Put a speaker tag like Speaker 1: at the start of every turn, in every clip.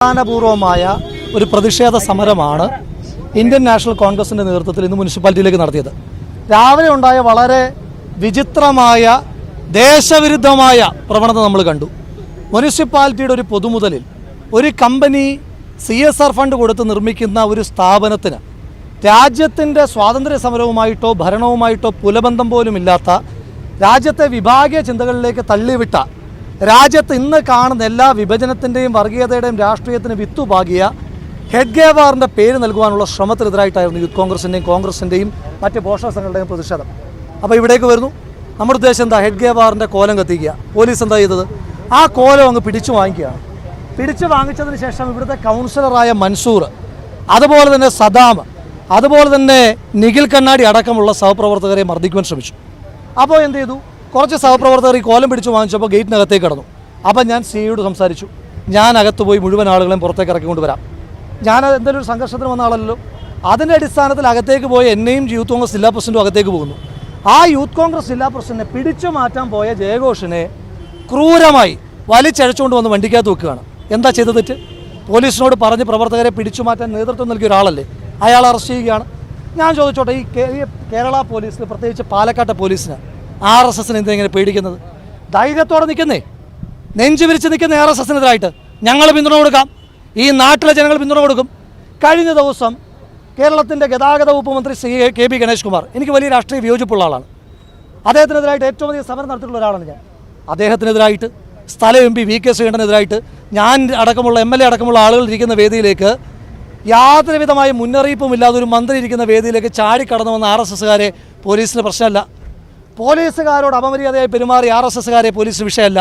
Speaker 1: അടിസ്ഥാനപൂർവമായ ഒരു പ്രതിഷേധ സമരമാണ് ഇന്ത്യൻ നാഷണൽ കോൺഗ്രസിൻ്റെ നേതൃത്വത്തിൽ ഇന്ന് മുനിസിപ്പാലിറ്റിയിലേക്ക് നടത്തിയത്. രാവിലെ ഉണ്ടായ വളരെ വിചിത്രമായ ദേശവിരുദ്ധമായ പ്രവണത നമ്മൾ കണ്ടു. മുനിസിപ്പാലിറ്റിയുടെ ഒരു പൊതുമുതലിൽ ഒരു കമ്പനി CSR ഫണ്ട് കൊടുത്ത് നിർമ്മിക്കുന്ന ഒരു സ്ഥാപനത്തിന് രാജ്യത്തിൻ്റെ സ്വാതന്ത്ര്യ സമരവുമായിട്ടോ ഭരണവുമായിട്ടോ പുലബന്ധം പോലുമില്ലാത്ത, രാജ്യത്തെ വിഭാഗീയ ചിന്തകളിലേക്ക് തള്ളിവിട്ട, രാജ്യത്ത് ഇന്ന് കാണുന്ന എല്ലാ വിഭജനത്തിൻ്റെയും വർഗീയതയുടെയും രാഷ്ട്രീയത്തിന് വിത്തുപാകിയ ഹെഡ്ഗേവാറിൻ്റെ പേര് നൽകുവാനുള്ള ശ്രമത്തിനെതിരായിട്ടായിരുന്നു യൂത്ത് കോൺഗ്രസിൻ്റെയും മറ്റ് പോഷക സംഘങ്ങളുടെയും പ്രതിഷേധം. അപ്പോൾ ഇവിടേക്ക് വരുന്നു. നമ്മുടെ ഉദ്ദേശം എന്താ? ഹെഡ്ഗേവാറിൻ്റെ കോലം കത്തിക്കുക. പോലീസ് എന്താ ചെയ്തത്? ആ കോലം അങ്ങ് പിടിച്ചു വാങ്ങിക്കുകയാണ്. പിടിച്ചു വാങ്ങിച്ചതിന് ശേഷം ഇവിടുത്തെ കൗൺസിലറായ മൻസൂർ, അതുപോലെ തന്നെ സദാം, അതുപോലെ തന്നെ നിഖിൽ കണ്ണാടി അടക്കമുള്ള സഹപ്രവർത്തകരെ മർദ്ദിക്കുവാൻ ശ്രമിച്ചു. അപ്പോൾ എന്ത് ചെയ്തു? കുറച്ച് സഹപ്രവർത്തകർ ഈ കോലം പിടിച്ചു വാങ്ങിച്ചപ്പോൾ ഗേറ്റിനകത്തേക്ക് കടന്നു. അപ്പം ഞാൻ സിയോട് സംസാരിച്ചു, ഞാൻ അകത്ത് പോയി മുഴുവൻ ആളുകളെയും പുറത്തേക്ക് ഇറക്കിക്കൊണ്ട് വരാം. ഞാൻ എന്തെങ്കിലും ഒരു സംഘർഷത്തിന് വന്ന ആളല്ലോ. അതിൻ്റെ അടിസ്ഥാനത്തിൽ അകത്തേക്ക് പോയ എന്നെയും യൂത്ത് കോൺഗ്രസ് ജില്ലാ പ്രസിഡൻറ്റും അകത്തേക്ക് പോകുന്നു. ആ യൂത്ത് കോൺഗ്രസ് ജില്ലാ പ്രസിഡന്റിനെ പിടിച്ചു മാറ്റാൻ പോയ ജയഘോഷിനെ ക്രൂരമായി വലിച്ചഴച്ചുകൊണ്ട് വന്ന് വണ്ടിക്കകത്ത് വെക്കുകയാണ്. എന്താ ചെയ്ത തെറ്റ്? പോലീസിനോട് പറഞ്ഞ് പ്രവർത്തകരെ പിടിച്ചു മാറ്റാൻ നേതൃത്വം നൽകിയ ഒരാളല്ലേ, അയാൾ അറസ്റ്റ് ചെയ്യുകയാണ്. ഞാൻ ചോദിച്ചോട്ടെ, ഈ കേരള പോലീസിന്, പ്രത്യേകിച്ച് പാലക്കാട്ടെ പോലീസിന് RSSന് എന്തിനെ പേടിക്കുന്നത്? ധൈര്യത്തോടെ നിൽക്കുന്നേ, നെഞ്ചു വിരിച്ച് നിൽക്കുന്ന RSSനെതിരായിട്ട് ഞങ്ങൾ പിന്തുണ കൊടുക്കാം, ഈ നാട്ടിലെ ജനങ്ങൾ പിന്തുണ കൊടുക്കും. കഴിഞ്ഞ ദിവസം കേരളത്തിൻ്റെ ഗതാഗത വകുപ്പ് മന്ത്രി KB ഗണേഷ് കുമാർ, എനിക്ക് വലിയ രാഷ്ട്രീയ വിയോജിപ്പുള്ള ആളാണ്, അദ്ദേഹത്തിനെതിരായിട്ട് ഏറ്റവും അധികം സമരം നടത്തിയിട്ടുള്ള ഒരാളാണ് ഞാൻ. അദ്ദേഹത്തിനെതിരായിട്ട്, സ്ഥലം MP VK ശ്രീകണ്ഠനെതിരായിട്ട്, ഞാൻ അടക്കമുള്ള MLA അടക്കമുള്ള ആളുകൾ ഇരിക്കുന്ന വേദിയിലേക്ക് യാതൊരുവിധമായ മുന്നറിയിപ്പും ഇല്ലാതെ ഒരു മന്ത്രി ഇരിക്കുന്ന വേദിയിലേക്ക് ചാടിക്കടന്നു വന്ന RSSകാരെ പോലീസിന് പ്രശ്നമല്ല. പോലീസുകാരോട് അപമര്യാദയായി പെരുമാറി RSSകാരെ പോലീസ് വിഷയമല്ല.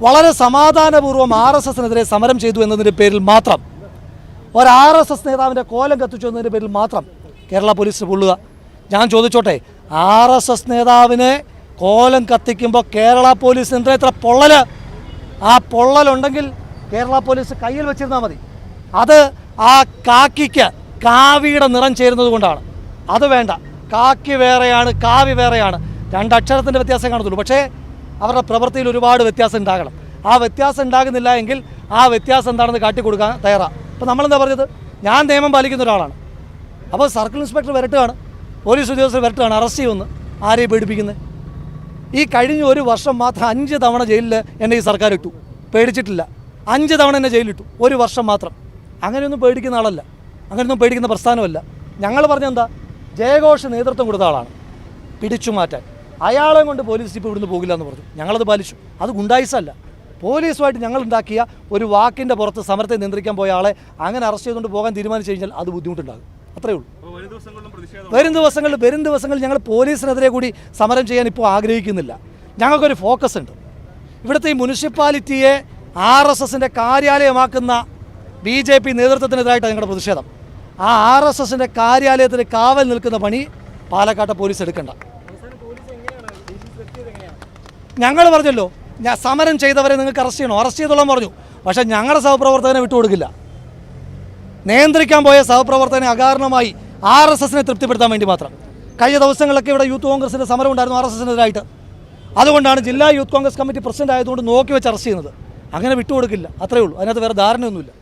Speaker 1: വളരെ സമാധാനപൂർവ്വം RSSനെതിരെ സമരം ചെയ്തു എന്നതിൻ്റെ പേരിൽ മാത്രം, ഒരു RSS നേതാവിൻ്റെ കോലം കത്തിച്ചു എന്നതിൻ്റെ പേരിൽ മാത്രം കേരള പോലീസിന് പൊള്ളുക. ഞാൻ ചോദിച്ചോട്ടെ, RSS നേതാവിനെ കോലം കത്തിക്കുമ്പോൾ കേരള പോലീസിന് എന്താ ഇത്ര പൊള്ളൽ? ആ പൊള്ളലുണ്ടെങ്കിൽ കേരള പോലീസ് കയ്യിൽ വെച്ചിരുന്നാൽ മതി. അത് ആ കാക്കിക്ക് കാവിയുടെ നിറം ചേരുന്നത് കൊണ്ടാണ്. അത് വേണ്ട. കാക്കി വേറെയാണ്, കാവി വേറെയാണ്, രണ്ടക്ഷരത്തിൻ്റെ വ്യത്യാസം കാണത്തുള്ളൂ. പക്ഷേ അവരുടെ പ്രവൃത്തിയിൽ ഒരുപാട് വ്യത്യാസം ഉണ്ടാകണം. ആ വ്യത്യാസം ഉണ്ടാകുന്നില്ല എങ്കിൽ ആ വ്യത്യാസം എന്താണെന്ന് കാട്ടിക്കൊടുക്കാൻ തയ്യാറാണ്. അപ്പോൾ നമ്മളെന്താ പറഞ്ഞത്? ഞാൻ നിയമം പാലിക്കുന്ന ഒരാളാണ്. അപ്പോൾ സർക്കിൾ ഇൻസ്പെക്ടർ വരട്ടുകയാണ്, പോലീസ് ഉദ്യോഗസ്ഥർ വരട്ടുകയാണ്, അറസ്റ്റ് ചെയ്യുമെന്ന്. ആരെയും പേടിപ്പിക്കുന്നത്? ഈ കഴിഞ്ഞ ഒരു വർഷം മാത്രം 5 തവണ ജയിലിൽ എന്നെ ഈ സർക്കാർ ഇട്ടു. പേടിച്ചിട്ടില്ല. 5 തവണ എന്നെ ജയിലിലിട്ടു, ഒരു വർഷം മാത്രം. അങ്ങനെയൊന്നും പേടിക്കുന്ന ആളല്ല, അങ്ങനെയൊന്നും പേടിക്കുന്ന പ്രസ്ഥാനമല്ല. ഞങ്ങൾ പറഞ്ഞെന്താ? ജയഘോഷ് നേതൃത്വം കൊടുത്ത ആളാണ് പിടിച്ചു മാറ്റാൻ. അയാളെ കൊണ്ട് പോലീസ് ഇപ്പോൾ ഇവിടുന്ന് പോകില്ല എന്ന് പറഞ്ഞു. ഞങ്ങളത് പാലിച്ചു. അത് ഗുണ്ടായിസല്ല. പോലീസുമായിട്ട് ഞങ്ങൾ ഉണ്ടാക്കിയ ഒരു വാക്കിൻ്റെ പുറത്ത് സമരത്തെ നിയന്ത്രിക്കാൻ പോയ ആളെ അങ്ങനെ അറസ്റ്റ് ചെയ്തുകൊണ്ട് പോകാൻ തീരുമാനിച്ചു കഴിഞ്ഞാൽ അത് ബുദ്ധിമുട്ടുണ്ടാകും. അത്രയേ ഉള്ളൂ. വരും ദിവസങ്ങളിൽ ഞങ്ങൾ പോലീസിനെതിരെ കൂടി സമരം ചെയ്യാൻ ഇപ്പോൾ ആഗ്രഹിക്കുന്നില്ല. ഞങ്ങൾക്കൊരു ഫോക്കസ് ഉണ്ട്. ഇവിടുത്തെ ഈ മുനിസിപ്പാലിറ്റിയെ RSSൻ്റെ കാര്യാലയമാക്കുന്ന BJP നേതൃത്വത്തിനെതിരായിട്ടാണ് ഞങ്ങളുടെ പ്രതിഷേധം. ആ RSSൻ്റെ കാര്യാലയത്തിന് കാവൽ നിൽക്കുന്ന പണി പാലക്കാട്ടെ പോലീസ് എടുക്കണ്ട. ഞങ്ങൾ പറഞ്ഞല്ലോ, സമരം ചെയ്തവരെ നിങ്ങൾക്ക് അറസ്റ്റ് ചെയ്യണോ? അറസ്റ്റ് ചെയ്തോളാൻ പറഞ്ഞു. പക്ഷേ ഞങ്ങളുടെ സഹപ്രവർത്തകനെ വിട്ടുകൊടുക്കില്ല. നിയന്ത്രിക്കാൻ പോയ സഹപ്രവർത്തകനെ അകാരണമായി RSSനെ തൃപ്തിപ്പെടുത്താൻ വേണ്ടി മാത്രം. കഴിഞ്ഞ ദിവസങ്ങളിലൊക്കെ ഇവിടെ യൂത്ത് കോൺഗ്രസിൻ്റെ സമരം ഉണ്ടായിരുന്നു RSSനെതിരായിട്ട്. അതുകൊണ്ടാണ് ജില്ലാ യൂത്ത് കോൺഗ്രസ് കമ്മിറ്റി പ്രസിഡന്റ് ആയതുകൊണ്ട് നോക്കി വെച്ച് അറസ്റ്റ് ചെയ്യുന്നത്. അങ്ങനെ വിട്ടുകൊടുക്കില്ല. അത്രയേ ഉള്ളൂ. അതിനകത്ത് വേറെ ധാരണയൊന്നുമില്ല.